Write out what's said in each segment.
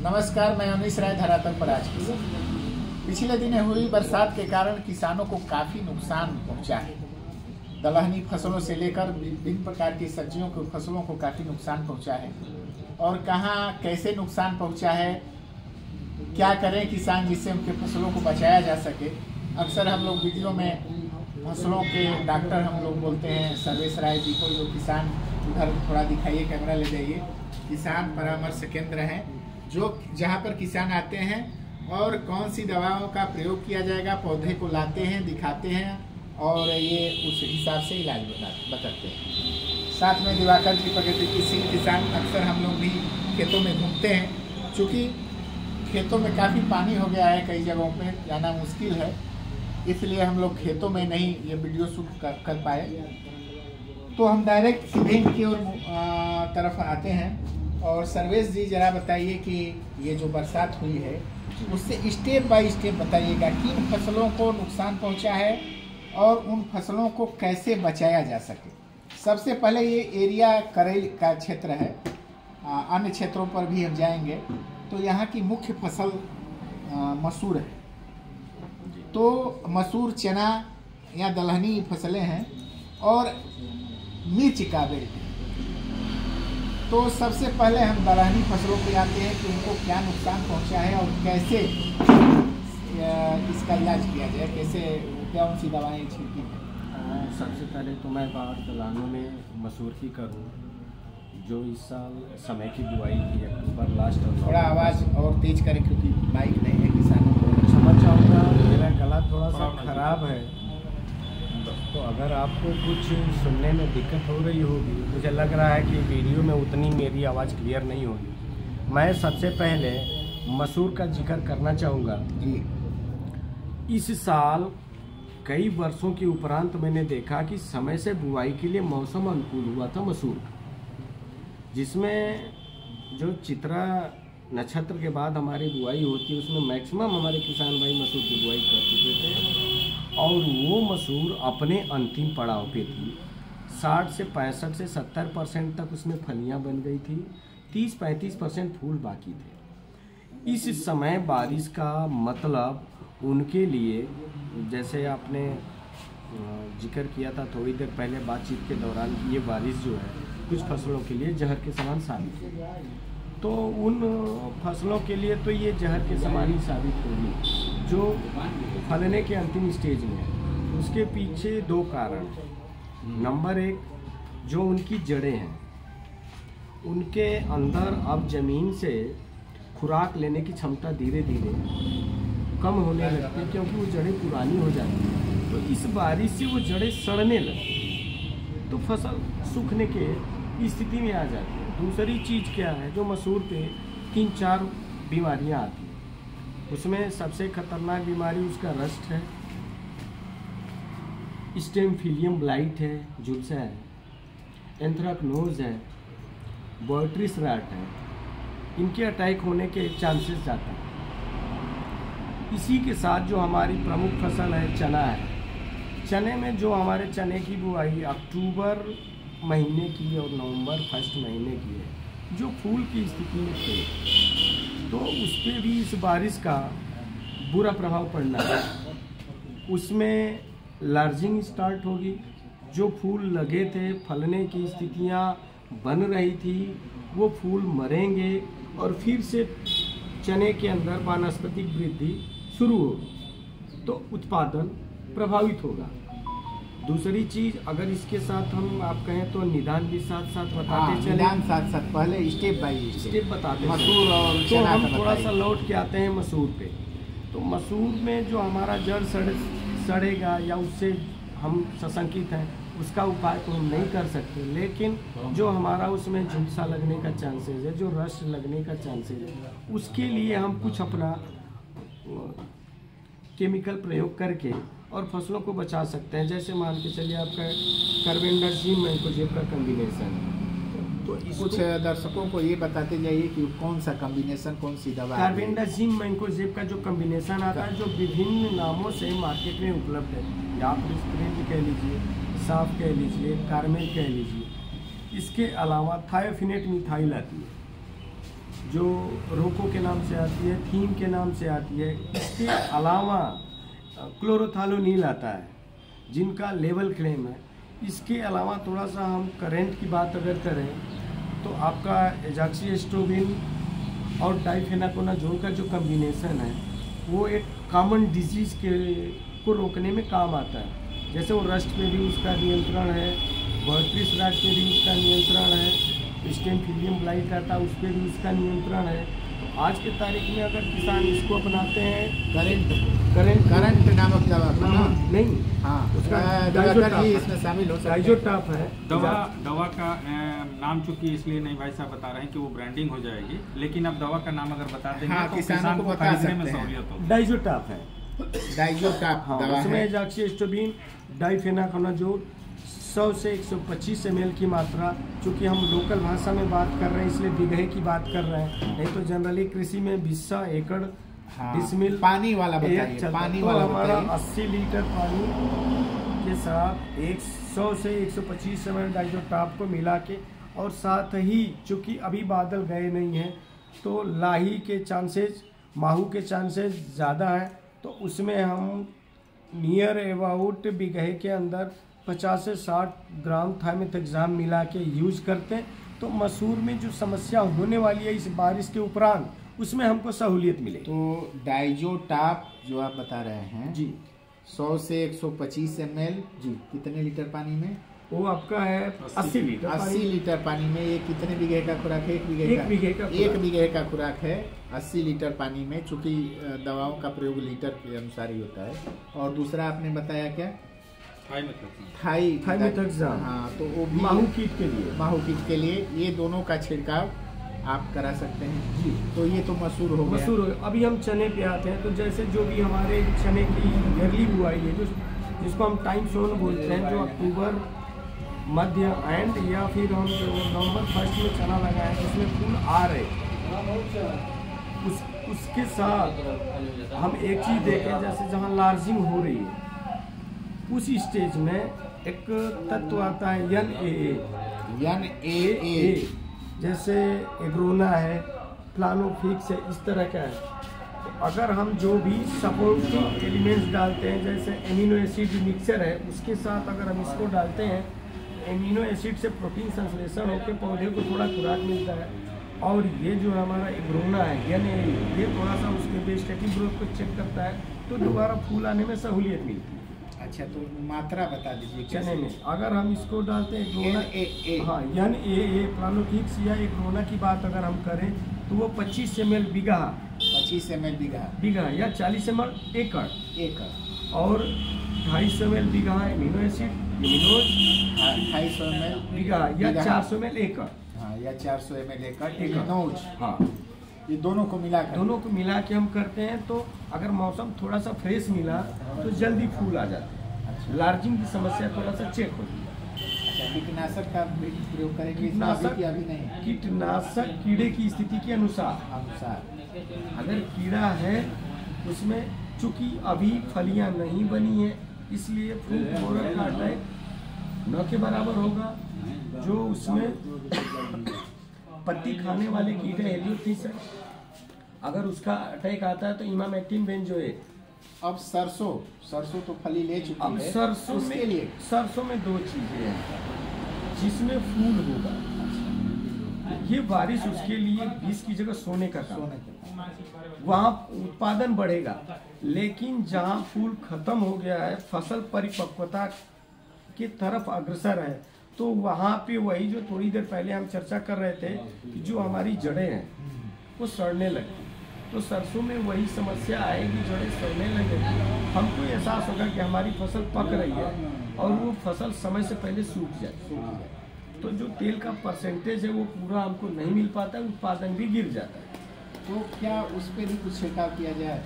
नमस्कार, मैं अनिश राय धरातल पर आज की पिछले दिन हुई बरसात के कारण किसानों को काफ़ी नुकसान पहुंचा है। दलहनी फसलों से लेकर विभिन्न प्रकार की सब्जियों की फसलों को काफ़ी नुकसान पहुंचा है। और कहां कैसे नुकसान पहुंचा है, क्या करें किसान जिससे उनके फसलों को बचाया जा सके। अक्सर हम लोग वीडियो में फसलों के डॉक्टर हम लोग बोलते हैं सर्वेश राय जी को, जो किसान उधर थोड़ा दिखाइए, कैमरा ले जाइए। किसान परामर्श केंद्र हैं जो जहां पर किसान आते हैं और कौन सी दवाओं का प्रयोग किया जाएगा, पौधे को लाते हैं, दिखाते हैं और ये उस हिसाब से इलाज बताते हैं। साथ में दिवाकर जी प्रगतिशील किसान, अक्सर हम लोग भी खेतों में घूमते हैं। चूँकि खेतों में काफ़ी पानी हो गया है, कई जगहों पे जाना मुश्किल है, इसलिए हम लोग खेतों में नहीं ये वीडियो शूट कर पाए। तो हम डायरेक्ट सीधे इनकी ओर तरफ आते हैं। और सर्वेश जी जरा बताइए कि ये जो बरसात हुई है उससे स्टेप बाय स्टेप बताइएगा किन फसलों को नुकसान पहुंचा है और उन फसलों को कैसे बचाया जा सके। सबसे पहले ये एरिया करेल का क्षेत्र है, अन्य क्षेत्रों पर भी हम जाएंगे। तो यहाँ की मुख्य फसल मसूर है। तो मसूर, चना या दलहनी फसलें हैं और मिर्च का बेल्ट। तो सबसे पहले हम दलहनी फसलों पे आते हैं कि उनको क्या नुकसान पहुंचा है और कैसे इसका इलाज किया जाए, कैसे कौन सी दवाएं छिड़की हैं। सबसे पहले तो मैं बात दलहनों में मसूर की करूं, जो इस साल समय की बुआई की अक्टूबर लास्ट। थोड़ा आवाज़ और तेज करें क्योंकि माइक नहीं है, किसानों को समझ चाहूँगा। मेरा गला थोड़ा सा खराब है, तो अगर आपको कुछ सुनने में दिक्कत हो रही होगी, मुझे लग रहा है कि वीडियो में उतनी मेरी आवाज़ क्लियर नहीं होगी। मैं सबसे पहले मसूर का जिक्र करना चाहूँगा जी। इस साल कई वर्षों के उपरांत मैंने देखा कि समय से बुआई के लिए मौसम अनुकूल हुआ था मसूर, जिसमें जो चित्रा नक्षत्र के बाद हमारी बुआई होती है उसमें मैक्सिमम हमारे किसान भाई मसूर की बुआई कर चुके थे और वो मसूर अपने अंतिम पड़ाव पे थी। 60 से 65 से 70% तक उसमें फलियां बन गई थी, 30-35% फूल बाकी थे। इस समय बारिश का मतलब उनके लिए, जैसे आपने जिक्र किया था थोड़ी देर पहले बातचीत के दौरान, कि ये बारिश जो है कुछ फसलों के लिए जहर के समान साबित होगी। तो उन फसलों के लिए तो ये जहर के समान ही साबित होगी जो फलने के अंतिम स्टेज में है। उसके पीछे दो कारण। नंबर एक, जो उनकी जड़ें हैं, उनके अंदर अब ज़मीन से खुराक लेने की क्षमता धीरे धीरे कम होने लगती है, क्योंकि वो जड़ें पुरानी हो जाती हैं। तो इस बारिश से वो जड़ें सड़ने लगती, तो फसल सूखने के स्थिति में आ जाती है। दूसरी चीज़ क्या है, जो मसूर पे 3-4 बीमारियां आती हैं। उसमें सबसे खतरनाक बीमारी उसका रस्ट है, स्टेमफिलियम ब्लाइट है, झुलसा है, एंथ्रेक्नोज है, बोइट्रिस रैट है। इनके अटैक होने के चांसेस ज़्यादा हैं। इसी के साथ जो हमारी प्रमुख फसल है चना है। चने में जो हमारे चने की बुआई अक्टूबर महीने की और नवंबर फर्स्ट महीने की है, जो फूल की स्थिति में थे, तो उस पर भी इस बारिश का बुरा प्रभाव पड़ना है। उसमें लार्जिंग स्टार्ट होगी, जो फूल लगे थे, फलने की स्थितियां बन रही थी, वो फूल मरेंगे और फिर से चने के अंदर वानस्पतिक वृद्धि शुरू होगी, तो उत्पादन प्रभावित होगा। दूसरी चीज, अगर इसके साथ हम आप कहें तो निदान भी साथ साथ बताते चले। निदान साथ साथ पहले स्टेप बाय स्टेप बताते मसूर और तो चना हम थोड़ा सा लौट के आते हैं मसूर पे। तो मसूर में जो हमारा जड़ सड़ेगा या उससे हम सशंकित हैं, उसका उपाय तो हम नहीं कर सकते, लेकिन जो हमारा उसमें झुलसा लगने का चांसेस है, जो रस्ट लगने का चांसेस है, उसके लिए हम कुछ अपना केमिकल प्रयोग करके और फसलों को बचा सकते हैं। जैसे मान के चलिए आपका कार्बेंडाजिम मैंकोजेब का कॉम्बिनेशन है, तो कुछ दर्शकों को ये बताते जाइए कि कौन सा कॉम्बिनेशन, कौन सी दवा। कार्बेंडाजिम मैंकोजेब का जो कॉम्बिनेशन आता है, जो विभिन्न नामों से मार्केट में उपलब्ध है, या आप स्प्रिंज कह लीजिए, साफ कह लीजिए, कार्मेल कह लीजिए। इसके अलावा थायोफिनेट मिथाइल आती है, जो रोको के नाम से आती है, थीम के नाम से आती है। इसके अलावा क्लोरोथालोनील आता है जिनका लेवल क्लेम है। इसके अलावा थोड़ा सा हम करेंट की बात अगर करें तो आपका एजॉक्सिएस्ट्रोबिन और डाइफेनाकोनाजोल का जो कम्बिनेशन है वो एक कॉमन डिजीज़ को रोकने में काम आता है। जैसे वो रस्ट पे भी उसका नियंत्रण है, वर्टिस रैट पे भी उसका नियंत्रण है, स्टेमफिलियम ब्लाइट आता है उस पर भी उसका नियंत्रण है। तो आज के तारीख में अगर किसान इसको अपनाते हैं, करंट नामक दवा नहीं, हाँ, उसका इसमें शामिल हो सकता है। डाइजोटाप है। दवा का नाम चूंकि इसलिए नहीं भाई साहब बता रहे हैं कि वो ब्रांडिंग हो जाएगी, लेकिन अब दवा का नाम अगर बता देंगे हाँ, तो किसान को बता खरीदने में सकते हैं। सहूलियत होगी। डाइजोटाप है, डाइजोटाप हाँ, दवा उसमें है। एजॉक्सिएस्ट्रोबिन, डाइफेनाकोनाजोल 100 से 125 ml की मात्रा। चूँकि हम लोकल भाषा में बात कर रहे हैं इसलिए बीघे की बात कर रहे हैं, नहीं तो जनरली कृषि में बिस्सा, एकड़, हाँ, डिसमिल, पानी वाला बताइए, पानी तो वाला हमारा बताइए। 80 लीटर पानी के साथ 100 से 125 ml डाइजोटाप को मिला के, और साथ ही चूँकि अभी बादल गए नहीं हैं तो लाही के चांसेस, माहू के चांसेस ज़्यादा है, तो उसमें हम नियर अबाउट बीघे के अंदर 50 से 60 ग्राम थाइमेथाक्साम मिला के यूज करते हैं। तो मसूर में जो समस्या होने वाली है इस बारिश के उपरांत, उसमें हमको सहूलियत मिलेगी। तो डाइजोटाप जो आप बता रहे हैं जी 100 से 125 ml जी, कितने लीटर पानी में? वो आपका है 80 लीटर 80 लीटर पानी में। ये कितने बीघे का खुराक है? एक बीघे एक बीघे का खुराक। एक बीघे का खुराक है 80 लीटर पानी में। चूंकि दवाओं का प्रयोग लीटर के अनुसार ही होता है। और दूसरा आपने बताया क्या? थाइमेथाक्साम, हाँ, तो वो भी माहू कीट के लिए। माहू कीट के लिए ये दोनों का छिड़काव आप करा सकते हैं जी। तो ये तो मसूर हो गया। मसूर हो गया। अभी हम चने पे आते हैं। तो जैसे जो भी हमारे चने की अर्ली बुआई है, जो जिसको हम टाइम सोन बोलते हैं, जो अक्टूबर मध्य एंड या फिर हम जो नवंबर फर्स्ट में चना लगाएं जिसमें फूल आ रहे, उसके साथ हम एक चीज़ देखें, जैसे जहाँ लार्जिंग हो रही है उस स्टेज में एक तत्व आता है NAA, जैसे एग्रोना है, प्लानोफिक्स है, इस तरह का है। तो अगर हम जो भी सपोर्टिंग एलिमेंट्स डालते हैं, जैसे एमिनो एसिड मिक्सचर है, उसके साथ अगर हम इसको डालते हैं, एमिनो एसिड से प्रोटीन संश्लेषण होकर पौधे को थोड़ा खुराक मिलता है। और ये जो हमारा एग्रोना है NAA, ये थोड़ा सा उसके वेजिटेटिव ग्रोथ को चेक करता है, तो दोबारा फूल आने में सहूलियत मिलती है। अच्छा, तो मात्रा बता दीजिए चने में अगर हम इसको डालते हैं NAA, हाँ, NAA प्लानोफिक्स या एग्रोना की बात अगर हम करें तो वो 25 ml बीघा 25 ml बीघा या 40 ml एकड़, और 250 ml बीघा एमिनो एसिड, इम्यूनोज 250 ml बीघा या 400 ml एकड़, हाँ, या 400 ml एकड़ इम्यूनोज। हाँ, ये दोनों को मिला के हम करते हैं। तो अगर मौसम थोड़ा सा फ्रेश मिला तो जल्दी फूल आ जाते हैं। लार्जिंग की समस्या थोड़ा सा चेक होती है। अच्छा, कीटनाशक का भी प्रयोग करेंगे? कीटनाशक अभी नहीं। कीटनाशक कीड़े की स्थिति के अनुसार अगर कीड़ा है उसमें, चूंकि अभी फलियां नहीं बनी है इसलिए फूल बोरर का अटैक न के बराबर होगा। जो उसमें पत्ती खाने वाले कीड़े हेलियोथीस है, अगर उसका अटैक आता है तो इमामेक्टिन बेंजोएट। अब सरसों तो फली ले चुकी अब है। सरसों उसके में लिए सरसों में दो चीजें हैं जिसमें फूल होगा। ये बारिश उसके लिए बीज की जगह सोने का काम, वहाँ उत्पादन बढ़ेगा। लेकिन जहाँ फूल खत्म हो गया है, फसल परिपक्वता की तरफ अग्रसर है, तो वहाँ पे वही जो थोड़ी देर पहले हम चर्चा कर रहे थे कि जो हमारी जड़ें हैं वो सड़ने लगी। तो सरसों में वही समस्या आएगी, जड़ें सड़ने लगेगी। हमको एहसास होगा कि हमारी फसल पक रही है और वो फसल समय से पहले सूख जाए, तो जो तेल का परसेंटेज है वो पूरा हमको नहीं मिल पाता है, उत्पादन भी गिर जाता है। तो क्या उस पर भी कुछ छिड़काव किया जाए?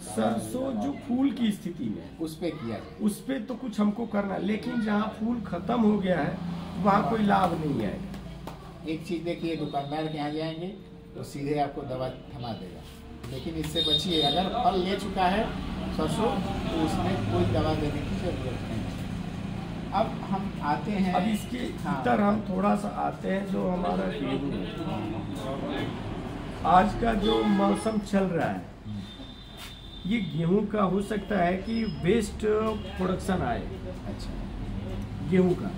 सरसों जो फूल की स्थिति में उस पे किया जाए, उस पे तो कुछ हमको करना, लेकिन जहाँ फूल खत्म हो गया है वहाँ कोई लाभ नहीं आएगा। एक चीज देखिए, दुकानदार के यहाँ जाएंगे तो सीधे आपको दवा थमा देगा, लेकिन इससे बचिए। अगर फल ले चुका है सरसों तो उसमें कोई दवा देने की जरूरत नहीं। अब हम आते हैं, अब इसके भीतर हम थोड़ा सा आते हैं, जो हमारा गेहूँ आज का जो मौसम चल रहा है ये गेहूं का हो सकता है कि वेस्ट प्रोडक्शन आए अच्छा। गेहूं का,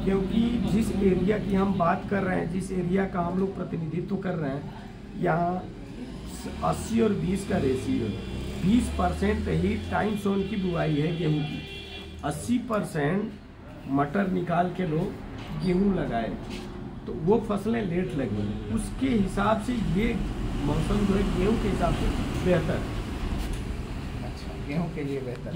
क्योंकि जिस एरिया की हम बात कर रहे हैं, जिस एरिया का हम लोग प्रतिनिधित्व कर रहे हैं, यहाँ 80 और 20 का रेशियो, 20% ही टाइम जोन की बुआई है गेहूं की, 80% मटर निकाल के लोग गेहूं लगाए, तो वो फसलें लेट लगी। उसके हिसाब से ये मौसम जो है गेहूं के हिसाब से बेहतर है। अच्छा, गेहूं के लिए बेहतर।